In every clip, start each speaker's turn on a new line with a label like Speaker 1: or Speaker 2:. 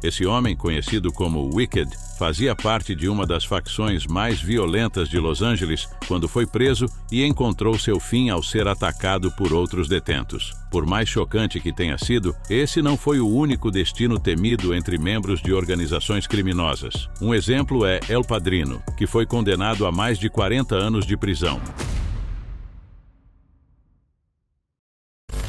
Speaker 1: Esse homem, conhecido como Wicked, fazia parte de uma das facções mais violentas de Los Angeles quando foi preso e encontrou seu fim ao ser atacado por outros detentos. Por mais chocante que tenha sido, esse não foi o único destino temido entre membros de organizações criminosas. Um exemplo é El Padrino, que foi condenado a mais de 40 anos de prisão.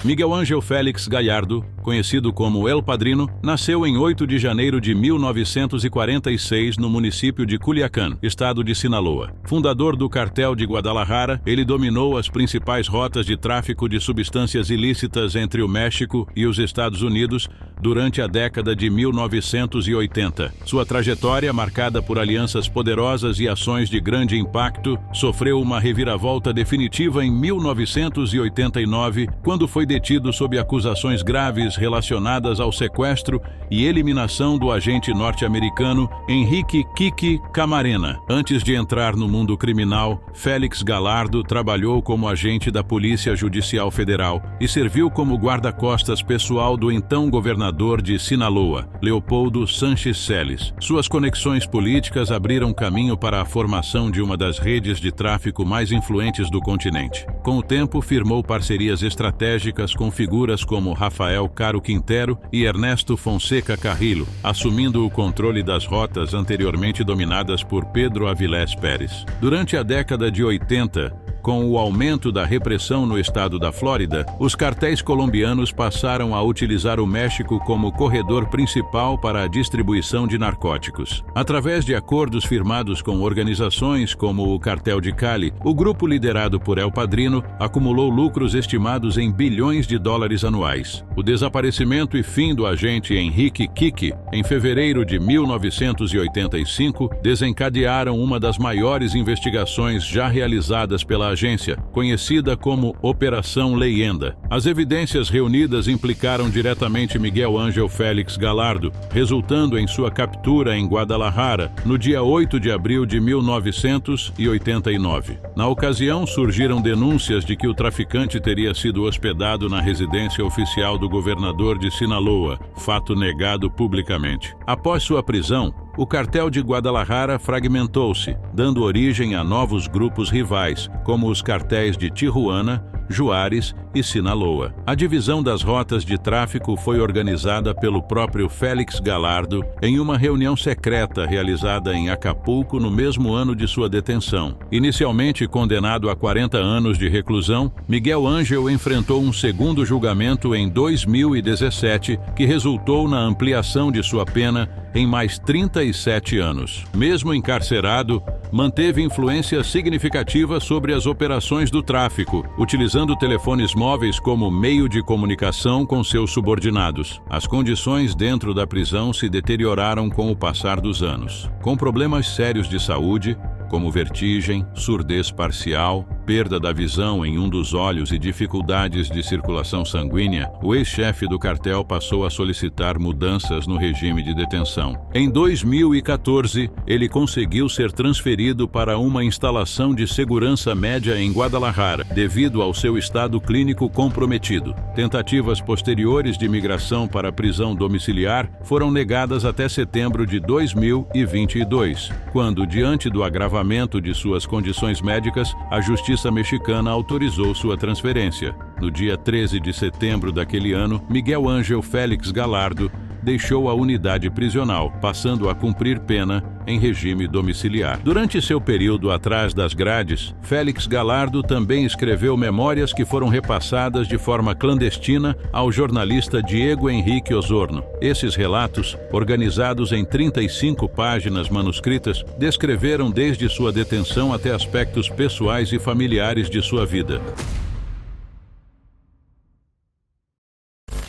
Speaker 1: Miguel Ángel Félix Gallardo, conhecido como El Padrino, nasceu em 8 de janeiro de 1946 no município de Culiacán, estado de Sinaloa. Fundador do cartel de Guadalajara, ele dominou as principais rotas de tráfico de substâncias ilícitas entre o México e os Estados Unidos durante a década de 1980. Sua trajetória, marcada por alianças poderosas e ações de grande impacto, sofreu uma reviravolta definitiva em 1989, quando foi detido sob acusações graves relacionadas ao sequestro e eliminação do agente norte-americano Henrique Kiki Camarena. Antes de entrar no mundo criminal, Félix Gallardo trabalhou como agente da Polícia Judicial Federal e serviu como guarda-costas pessoal do então governador de Sinaloa, Leopoldo Sanches Celis. Suas conexões políticas abriram caminho para a formação de uma das redes de tráfico mais influentes do continente. Com o tempo, firmou parcerias estratégicas com figuras como Rafael Caro Quintero e Ernesto Fonseca Carrillo, assumindo o controle das rotas anteriormente dominadas por Pedro Avilés Pérez. Durante a década de 80, com o aumento da repressão no estado da Flórida, os cartéis colombianos passaram a utilizar o México como corredor principal para a distribuição de narcóticos. Através de acordos firmados com organizações como o Cartel de Cali, o grupo liderado por El Padrino acumulou lucros estimados em bilhões de dólares anuais. O desaparecimento e fim do agente Henrique Kiki, em fevereiro de 1985, desencadearam uma das maiores investigações já realizadas pela agência, conhecida como Operação Leyenda. As evidências reunidas implicaram diretamente Miguel Ángel Félix Gallardo, resultando em sua captura em Guadalajara no dia 8 de abril de 1989. Na ocasião, surgiram denúncias de que o traficante teria sido hospedado na residência oficial do governador de Sinaloa, fato negado publicamente. Após sua prisão, o cartel de Guadalajara fragmentou-se, dando origem a novos grupos rivais, como os cartéis de Tijuana, Juárez e Sinaloa. A divisão das rotas de tráfico foi organizada pelo próprio Félix Gallardo em uma reunião secreta realizada em Acapulco no mesmo ano de sua detenção. Inicialmente condenado a 40 anos de reclusão, Miguel Ángel enfrentou um segundo julgamento em 2017, que resultou na ampliação de sua pena em mais 37 anos. Mesmo encarcerado, manteve influência significativa sobre as operações do tráfico, utilizando telefones móveis como meio de comunicação com seus subordinados. As condições dentro da prisão se deterioraram com o passar dos anos. Com problemas sérios de saúde, como vertigem, surdez parcial, perda da visão em um dos olhos e dificuldades de circulação sanguínea, o ex-chefe do cartel passou a solicitar mudanças no regime de detenção. Em 2014, ele conseguiu ser transferido para uma instalação de segurança média em Guadalajara, devido ao seu estado clínico comprometido. Tentativas posteriores de migração para prisão domiciliar foram negadas até setembro de 2022, quando, diante do agravamento de suas condições médicas, a Justiça mexicana autorizou sua transferência. No dia 13 de setembro daquele ano, Miguel Ángel Félix Gallardo deixou a unidade prisional, passando a cumprir pena em regime domiciliar. Durante seu período atrás das grades, Félix Gallardo também escreveu memórias que foram repassadas de forma clandestina ao jornalista Diego Henrique Osorno. Esses relatos, organizados em 35 páginas manuscritas, descreveram desde sua detenção até aspectos pessoais e familiares de sua vida.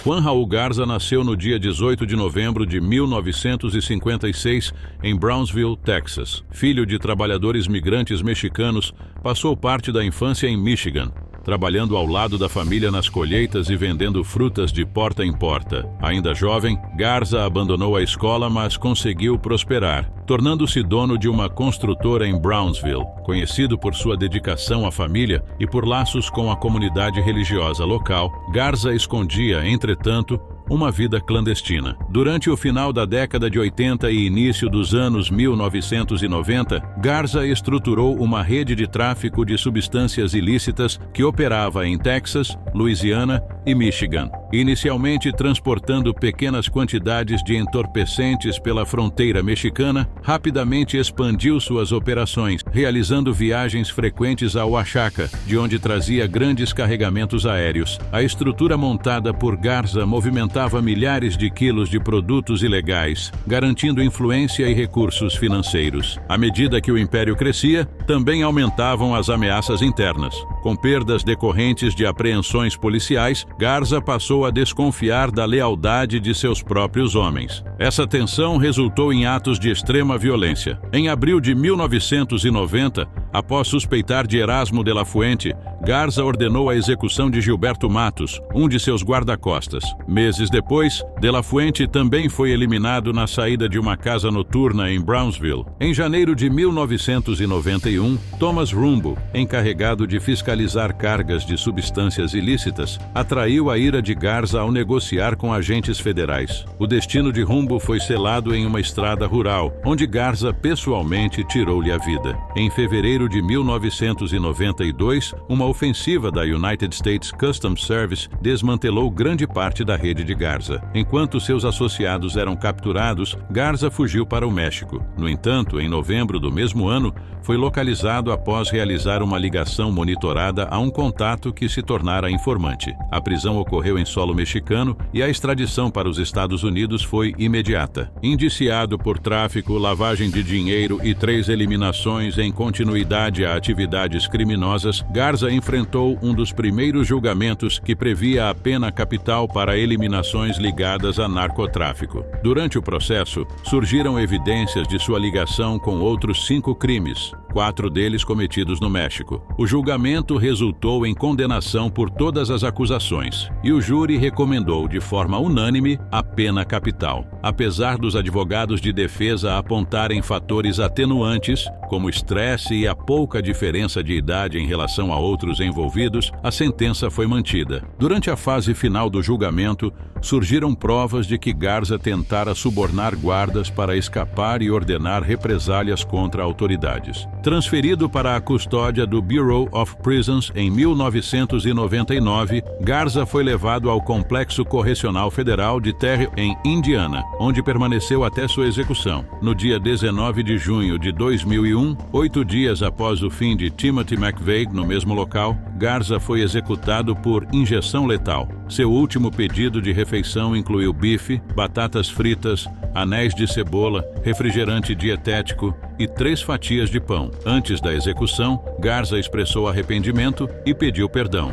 Speaker 1: Juan Raúl Garza nasceu no dia 18 de novembro de 1956 em Brownsville, Texas. Filho de trabalhadores migrantes mexicanos, passou parte da infância em Michigan, trabalhando ao lado da família nas colheitas e vendendo frutas de porta em porta. Ainda jovem, Garza abandonou a escola, mas conseguiu prosperar, tornando-se dono de uma construtora em Brownsville. Conhecido por sua dedicação à família e por laços com a comunidade religiosa local, Garza escondia, entretanto, uma vida clandestina. Durante o final da década de 80 e início dos anos 1990, Garza estruturou uma rede de tráfico de substâncias ilícitas que operava em Texas, Louisiana e Michigan. Inicialmente transportando pequenas quantidades de entorpecentes pela fronteira mexicana, rapidamente expandiu suas operações, realizando viagens frequentes ao Oaxaca, de onde trazia grandes carregamentos aéreos. A estrutura montada por Garza movimentava milhares de quilos de produtos ilegais, garantindo influência e recursos financeiros. À medida que o império crescia, também aumentavam as ameaças internas. Com perdas decorrentes de apreensões policiais, Garza passou a desconfiar da lealdade de seus próprios homens. Essa tensão resultou em atos de extrema violência. Em abril de 1990, após suspeitar de Erasmo de la Fuente, Garza ordenou a execução de Gilberto Matos, um de seus guarda-costas. Meses depois, de la Fuente também foi eliminado na saída de uma casa noturna em Brownsville. Em janeiro de 1991, Thomas Rumbo, encarregado de fiscalizar cargas de substâncias ilícitas, atraiu a ira de Garza ao negociar com agentes federais. O destino de Rumbo foi selado em uma estrada rural, onde Garza pessoalmente tirou-lhe a vida. Em fevereiro de 1992, uma ofensiva da United States Customs Service desmantelou grande parte da rede de Garza. Enquanto seus associados eram capturados, Garza fugiu para o México. No entanto, em novembro do mesmo ano, foi localizado após realizar uma ligação monitorada a um contato que se tornara informante. A prisão ocorreu em solo mexicano e a extradição para os Estados Unidos foi imediata. Indiciado por tráfico, lavagem de dinheiro e 3 eliminações em continuidade a atividades criminosas, Garza enfrentou um dos primeiros julgamentos que previa a pena capital para eliminações ligadas a narcotráfico. Durante o processo, surgiram evidências de sua ligação com outros 5 crimes, 4 deles cometidos no México. O julgamento resultou em condenação por todas as acusações, e o júri recomendou de forma unânime a pena capital. Apesar dos advogados de defesa apontarem fatores atenuantes, como estresse e a pouca diferença de idade em relação a outros envolvidos, a sentença foi mantida. Durante a fase final do julgamento, surgiram provas de que Garza tentara subornar guardas para escapar e ordenar represálias contra autoridades. Transferido para a custódia do Bureau of Prisons em 1999, Garza foi levado ao Complexo Correcional Federal de Terre em Indiana, onde permaneceu até sua execução. No dia 19 de junho de 2001, 8 dias após o fim de Timothy McVeigh no mesmo local, Garza foi executado por injeção letal. Seu último pedido de refeição incluiu bife, batatas fritas, anéis de cebola, refrigerante dietético e 3 fatias de pão. Antes da execução, Garza expressou arrependimento e pediu perdão.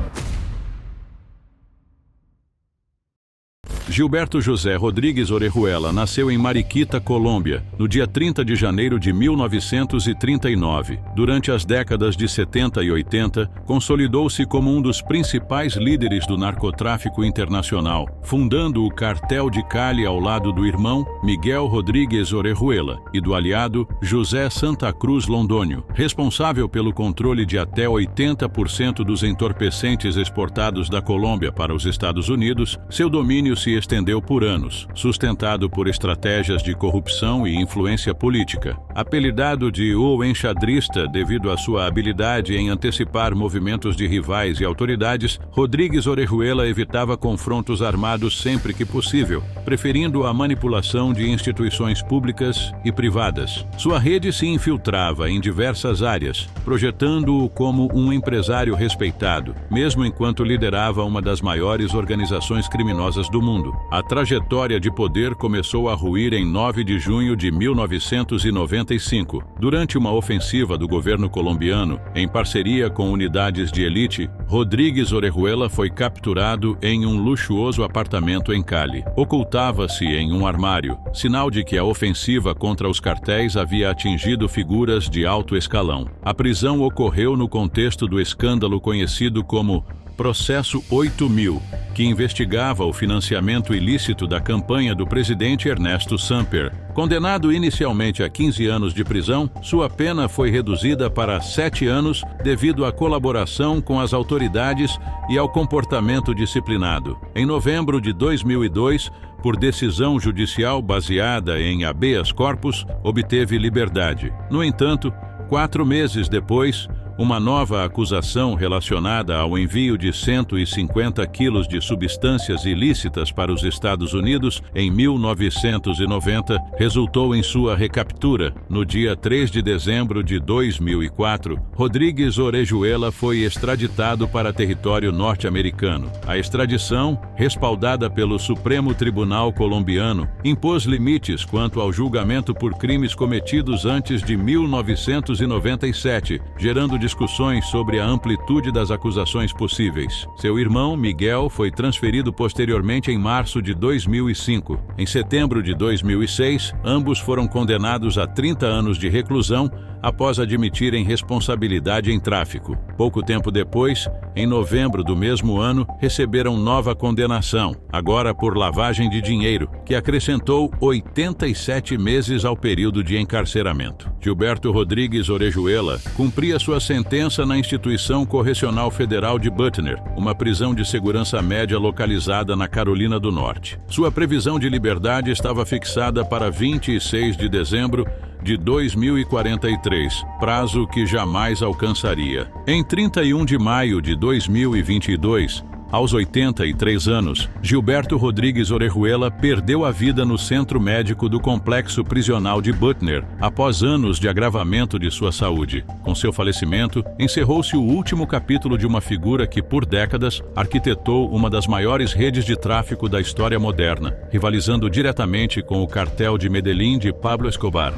Speaker 1: Gilberto José Rodrigues Orejuela nasceu em Mariquita, Colômbia, no dia 30 de janeiro de 1939. Durante as décadas de 70 e 80, consolidou-se como um dos principais líderes do narcotráfico internacional, fundando o Cartel de Cali ao lado do irmão Miguel Rodrigues Orejuela e do aliado José Santa Cruz Londônio, responsável pelo controle de até 80% dos entorpecentes exportados da Colômbia para os Estados Unidos. Seu domínio se estendeu por anos, sustentado por estratégias de corrupção e influência política. Apelidado de O Enxadrista devido à sua habilidade em antecipar movimentos de rivais e autoridades, Rodrigues Orejuela evitava confrontos armados sempre que possível, preferindo a manipulação de instituições públicas e privadas. Sua rede se infiltrava em diversas áreas, projetando-o como um empresário respeitado, mesmo enquanto liderava uma das maiores organizações criminosas do mundo. A trajetória de poder começou a ruir em 9 de junho de 1995. Durante uma ofensiva do governo colombiano, em parceria com unidades de elite, Rodrigues Orejuela foi capturado em um luxuoso apartamento em Cali. Ocultava-se em um armário, sinal de que a ofensiva contra os cartéis havia atingido figuras de alto escalão. A prisão ocorreu no contexto do escândalo conhecido como Processo 8000, que investigava o financiamento ilícito da campanha do presidente Ernesto Samper, Condenado inicialmente a 15 anos de prisão, sua pena foi reduzida para 7 anos devido à colaboração com as autoridades e ao comportamento disciplinado. Em novembro de 2002, por decisão judicial baseada em habeas corpus, obteve liberdade. No entanto, 4 meses depois, uma nova acusação relacionada ao envio de 150 quilos de substâncias ilícitas para os Estados Unidos em 1990 resultou em sua recaptura. No dia 3 de dezembro de 2004, Rodrigues Orejuela foi extraditado para território norte-americano. A extradição, respaldada pelo Supremo Tribunal Colombiano, impôs limites quanto ao julgamento por crimes cometidos antes de 1997, gerando discussões sobre a amplitude das acusações possíveis. Seu irmão, Miguel, foi transferido posteriormente em março de 2005. Em setembro de 2006, ambos foram condenados a 30 anos de reclusão após admitirem responsabilidade em tráfico. Pouco tempo depois, em novembro do mesmo ano, receberam nova condenação, agora por lavagem de dinheiro, que acrescentou 87 meses ao período de encarceramento. Gilberto Rodrigues Orejuela cumpria sua sentença na Instituição Correcional Federal de Butner, uma prisão de segurança média localizada na Carolina do Norte. Sua previsão de liberdade estava fixada para 26 de dezembro de 2043, prazo que jamais alcançaria. Em 31 de maio de 2022, aos 83 anos, Gilberto Rodrigues Orejuela perdeu a vida no Centro Médico do Complexo Prisional de Butner, após anos de agravamento de sua saúde. Com seu falecimento, encerrou-se o último capítulo de uma figura que, por décadas, arquitetou uma das maiores redes de tráfico da história moderna, rivalizando diretamente com o cartel de Medellín de Pablo Escobar.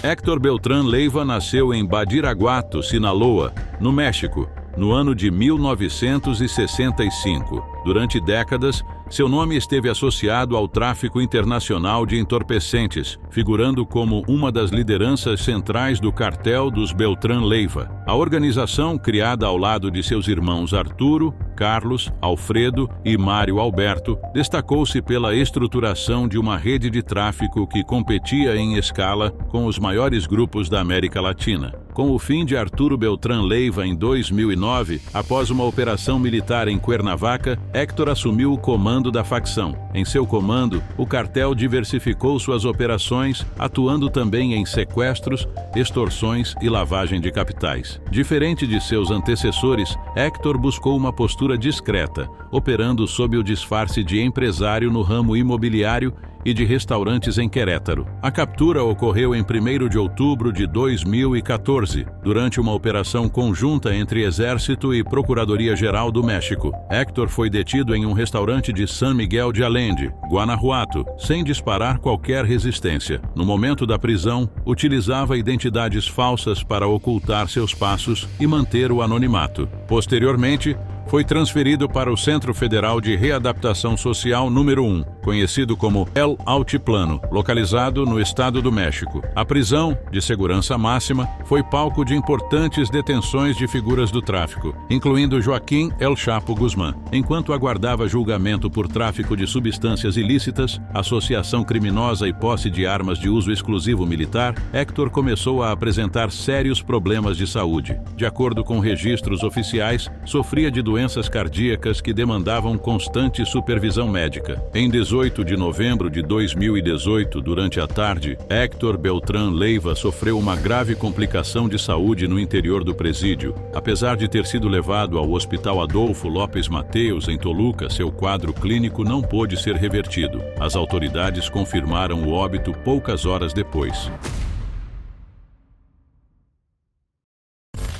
Speaker 1: Héctor Beltrán Leiva nasceu em Badiraguato, Sinaloa, no México, no ano de 1965. Durante décadas, seu nome esteve associado ao tráfico internacional de entorpecentes, figurando como uma das lideranças centrais do cartel dos Beltrán Leiva. A organização, criada ao lado de seus irmãos Arturo, Carlos, Alfredo e Mário Alberto, destacou-se pela estruturação de uma rede de tráfico que competia em escala com os maiores grupos da América Latina. Com o fim de Arturo Beltrán Leiva em 2009, após uma operação militar em Cuernavaca, Héctor assumiu o comando da facção. Em seu comando, o cartel diversificou suas operações, atuando também em sequestros, extorsões e lavagem de capitais. Diferente de seus antecessores, Héctor buscou uma postura discreta, operando sob o disfarce de empresário no ramo imobiliário e de restaurantes em Querétaro. A captura ocorreu em 1º de outubro de 2014, durante uma operação conjunta entre Exército e Procuradoria-Geral do México. Héctor foi detido em um restaurante de San Miguel de Allende, Guanajuato, sem disparar qualquer resistência. No momento da prisão, utilizava identidades falsas para ocultar seus passos e manter o anonimato. Posteriormente, foi transferido para o Centro Federal de Readaptação Social número 1, conhecido como El Altiplano, localizado no estado do México. A prisão, de segurança máxima, foi palco de importantes detenções de figuras do tráfico, incluindo Joaquim El Chapo Guzmán. Enquanto aguardava julgamento por tráfico de substâncias ilícitas, associação criminosa e posse de armas de uso exclusivo militar, Héctor começou a apresentar sérios problemas de saúde. De acordo com registros oficiais, sofria de doenças cardíacas que demandavam constante supervisão médica. Em 18 de novembro de 2018, durante a tarde, Héctor Beltrán Leiva sofreu uma grave complicação de saúde no interior do presídio. Apesar de ter sido levado ao Hospital Adolfo López Mateus, em Toluca, seu quadro clínico não pôde ser revertido. As autoridades confirmaram o óbito poucas horas depois.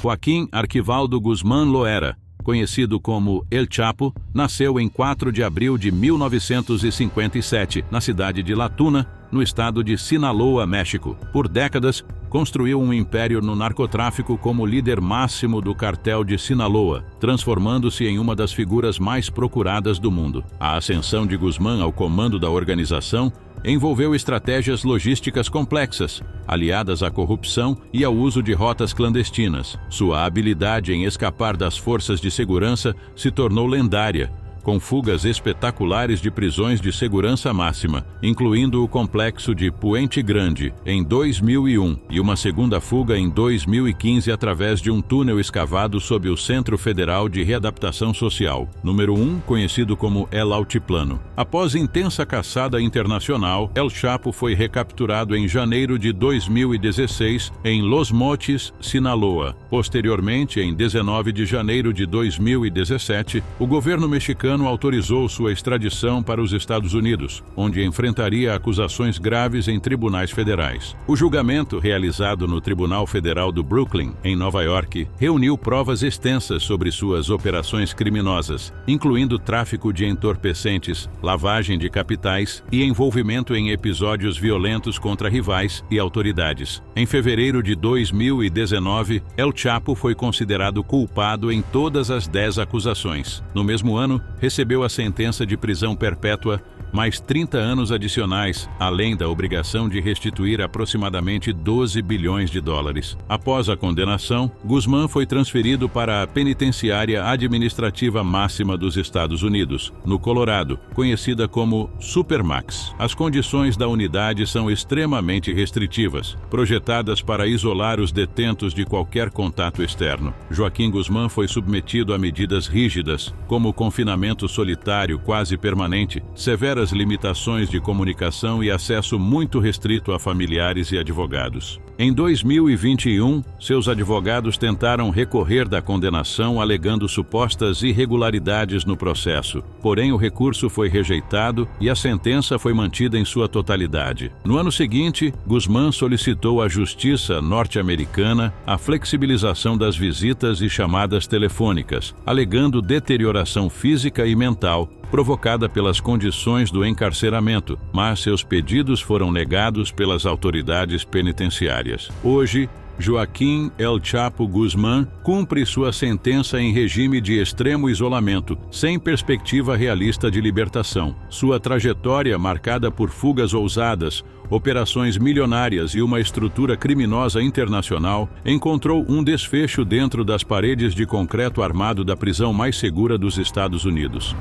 Speaker 1: Joaquim Arquivaldo Guzmán Loera, conhecido como El Chapo, nasceu em 4 de abril de 1957, na cidade de La Tuna, no estado de Sinaloa, México. Por décadas, construiu um império no narcotráfico como líder máximo do cartel de Sinaloa, transformando-se em uma das figuras mais procuradas do mundo. A ascensão de Guzmán ao comando da organização envolveu estratégias logísticas complexas, aliadas à corrupção e ao uso de rotas clandestinas. Sua habilidade em escapar das forças de segurança se tornou lendária, com fugas espetaculares de prisões de segurança máxima, incluindo o complexo de Puente Grande, em 2001, e uma segunda fuga em 2015 através de um túnel escavado sob o Centro Federal de Readaptação Social, número 1, conhecido como El Altiplano. Após intensa caçada internacional, El Chapo foi recapturado em janeiro de 2016 em Los Mochis, Sinaloa. Posteriormente, em 19 de janeiro de 2017, o governo mexicano autorizou sua extradição para os Estados Unidos, onde enfrentaria acusações graves em tribunais federais. O julgamento, realizado no Tribunal Federal do Brooklyn, em Nova York, reuniu provas extensas sobre suas operações criminosas, incluindo tráfico de entorpecentes, lavagem de capitais e envolvimento em episódios violentos contra rivais e autoridades. Em fevereiro de 2019, El Chapo foi considerado culpado em todas as 10 acusações. No mesmo ano, recebeu a sentença de prisão perpétua, mais 30 anos adicionais, além da obrigação de restituir aproximadamente 12 bilhões de dólares. Após a condenação, Guzmán foi transferido para a Penitenciária Administrativa Máxima dos Estados Unidos, no Colorado, conhecida como Supermax. As condições da unidade são extremamente restritivas, projetadas para isolar os detentos de qualquer contato externo. Joaquim Guzmán foi submetido a medidas rígidas, como confinamento solitário quase permanente, severas limitações de comunicação e acesso muito restrito a familiares e advogados. Em 2021, seus advogados tentaram recorrer da condenação alegando supostas irregularidades no processo, porém o recurso foi rejeitado e a sentença foi mantida em sua totalidade. No ano seguinte, Guzmán solicitou à Justiça norte-americana a flexibilização das visitas e chamadas telefônicas, alegando deterioração física e mental provocada pelas condições do encarceramento, mas seus pedidos foram negados pelas autoridades penitenciárias. Hoje, Joaquim El Chapo Guzmán cumpre sua sentença em regime de extremo isolamento, sem perspectiva realista de libertação. Sua trajetória, marcada por fugas ousadas, operações milionárias e uma estrutura criminosa internacional, encontrou um desfecho dentro das paredes de concreto armado da prisão mais segura dos Estados Unidos.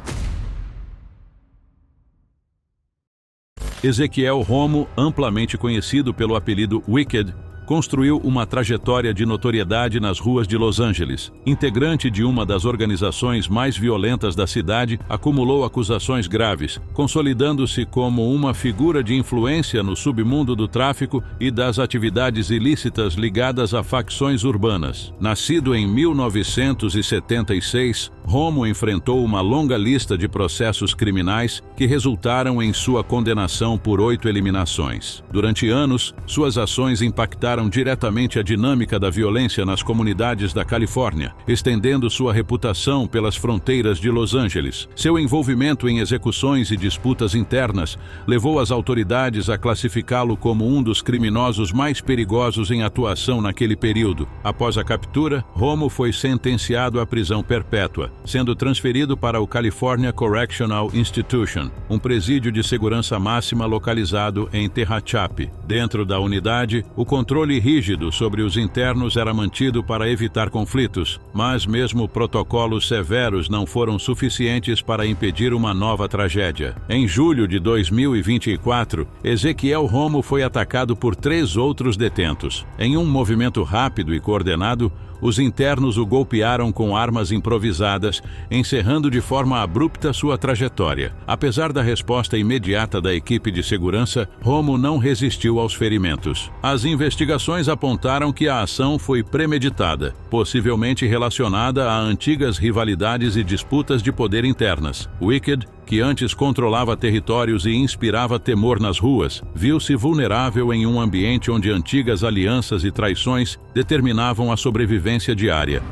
Speaker 1: Ezequiel Romo, amplamente conhecido pelo apelido Wicked, construiu uma trajetória de notoriedade nas ruas de Los Angeles. Integrante de uma das organizações mais violentas da cidade, acumulou acusações graves, consolidando-se como uma figura de influência no submundo do tráfico e das atividades ilícitas ligadas a facções urbanas. Nascido em 1976, Romo enfrentou uma longa lista de processos criminais que resultaram em sua condenação por 8 eliminações. Durante anos, suas ações impactaram diretamente a dinâmica da violência nas comunidades da Califórnia, estendendo sua reputação pelas fronteiras de Los Angeles. Seu envolvimento em execuções e disputas internas levou as autoridades a classificá-lo como um dos criminosos mais perigosos em atuação naquele período. Após a captura, Romo foi sentenciado à prisão perpétua, sendo transferido para o California Correctional Institution, um presídio de segurança máxima localizado em Tehachapi. Dentro da unidade, o controle rígido sobre os internos era mantido para evitar conflitos, mas mesmo protocolos severos não foram suficientes para impedir uma nova tragédia. Em julho de 2024, Ezequiel Romo foi atacado por 3 outros detentos. Em um movimento rápido e coordenado, os internos o golpearam com armas improvisadas, encerrando de forma abrupta sua trajetória. Apesar da resposta imediata da equipe de segurança, Romo não resistiu aos ferimentos. As investigações apontaram que a ação foi premeditada, possivelmente relacionada a antigas rivalidades e disputas de poder internas. Wicked, que antes controlava territórios e inspirava temor nas ruas, viu-se vulnerável em um ambiente onde antigas alianças e traições determinavam a sobrevivência diária.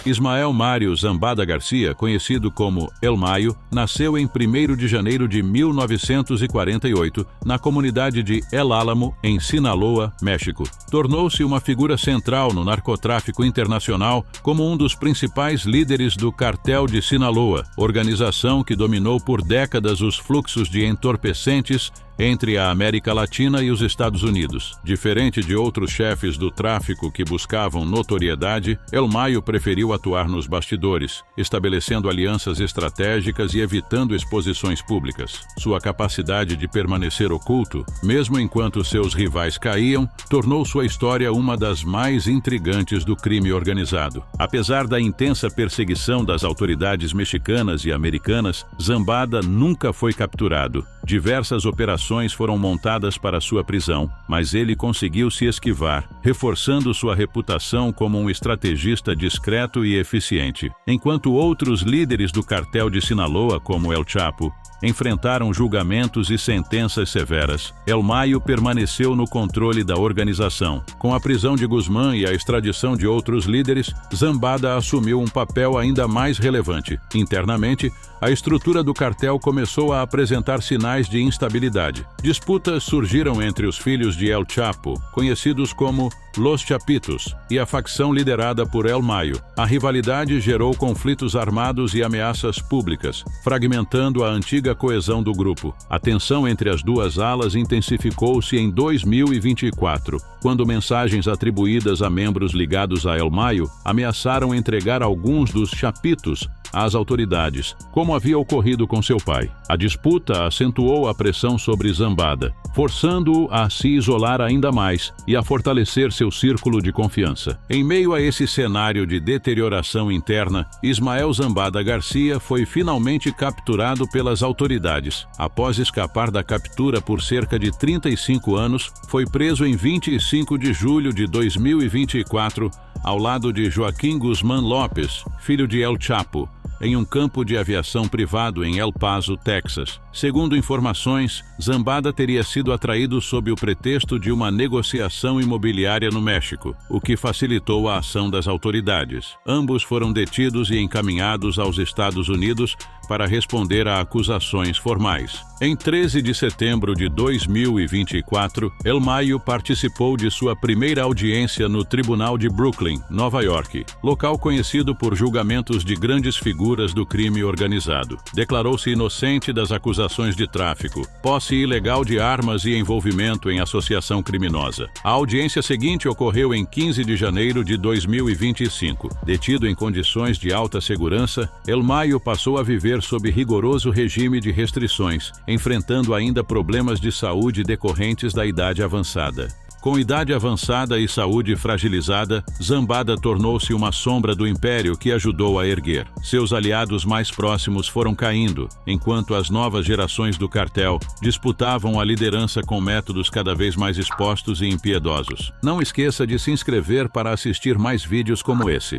Speaker 1: Ismael Mário Zambada Garcia, conhecido como El Mayo, nasceu em 1º de janeiro de 1948, na comunidade de El Álamo, em Sinaloa, México. Tornou-se uma figura central no narcotráfico internacional como um dos principais líderes do Cartel de Sinaloa, organização que dominou por décadas os fluxos de entorpecentes, entre a América Latina e os Estados Unidos. Diferente de outros chefes do tráfico que buscavam notoriedade, El Mayo preferiu atuar nos bastidores, estabelecendo alianças estratégicas e evitando exposições públicas. Sua capacidade de permanecer oculto, mesmo enquanto seus rivais caíam, tornou sua história uma das mais intrigantes do crime organizado. Apesar da intensa perseguição das autoridades mexicanas e americanas, Zambada nunca foi capturado. Diversas operações foram montadas para sua prisão, mas ele conseguiu se esquivar, reforçando sua reputação como um estrategista discreto e eficiente. Enquanto outros líderes do cartel de Sinaloa, como El Chapo, enfrentaram julgamentos e sentenças severas, El Mayo permaneceu no controle da organização. Com a prisão de Guzmán e a extradição de outros líderes, Zambada assumiu um papel ainda mais relevante. Internamente, a estrutura do cartel começou a apresentar sinais de instabilidade. Disputas surgiram entre os filhos de El Chapo, conhecidos como Los Chapitos, e a facção liderada por El Mayo. A rivalidade gerou conflitos armados e ameaças públicas, fragmentando a antiga coesão do grupo. A tensão entre as duas alas intensificou-se em 2024, quando mensagens atribuídas a membros ligados a El Mayo ameaçaram entregar alguns dos Chapitos às autoridades, como havia ocorrido com seu pai. A disputa acentuou a pressão sobre Zambada, forçando-o a se isolar ainda mais e a fortalecer seu círculo de confiança. Em meio a esse cenário de deterioração interna, Ismael Zambada Garcia foi finalmente capturado pelas autoridades. Após escapar da captura por cerca de 35 anos, foi preso em 25 de julho de 2024, ao lado de Joaquim Guzmán López, filho de El Chapo, em um campo de aviação privado em El Paso, Texas. Segundo informações, Zambada teria sido atraído sob o pretexto de uma negociação imobiliária no México, o que facilitou a ação das autoridades. Ambos foram detidos e encaminhados aos Estados Unidos para responder a acusações formais. Em 13 de setembro de 2024, El Mayo participou de sua primeira audiência no Tribunal de Brooklyn, Nova York, local conhecido por julgamentos de grandes figuras do crime organizado. Declarou-se inocente das acusações de tráfico, posse ilegal de armas e envolvimento em associação criminosa. A audiência seguinte ocorreu em 15 de janeiro de 2025. Detido em condições de alta segurança, El Mayo passou a viver sob rigoroso regime de restrições, enfrentando ainda problemas de saúde decorrentes da idade avançada. Com idade avançada e saúde fragilizada, Zambada tornou-se uma sombra do império que ajudou a erguer. Seus aliados mais próximos foram caindo, enquanto as novas gerações do cartel disputavam a liderança com métodos cada vez mais expostos e impiedosos. Não esqueça de se inscrever para assistir mais vídeos como esse.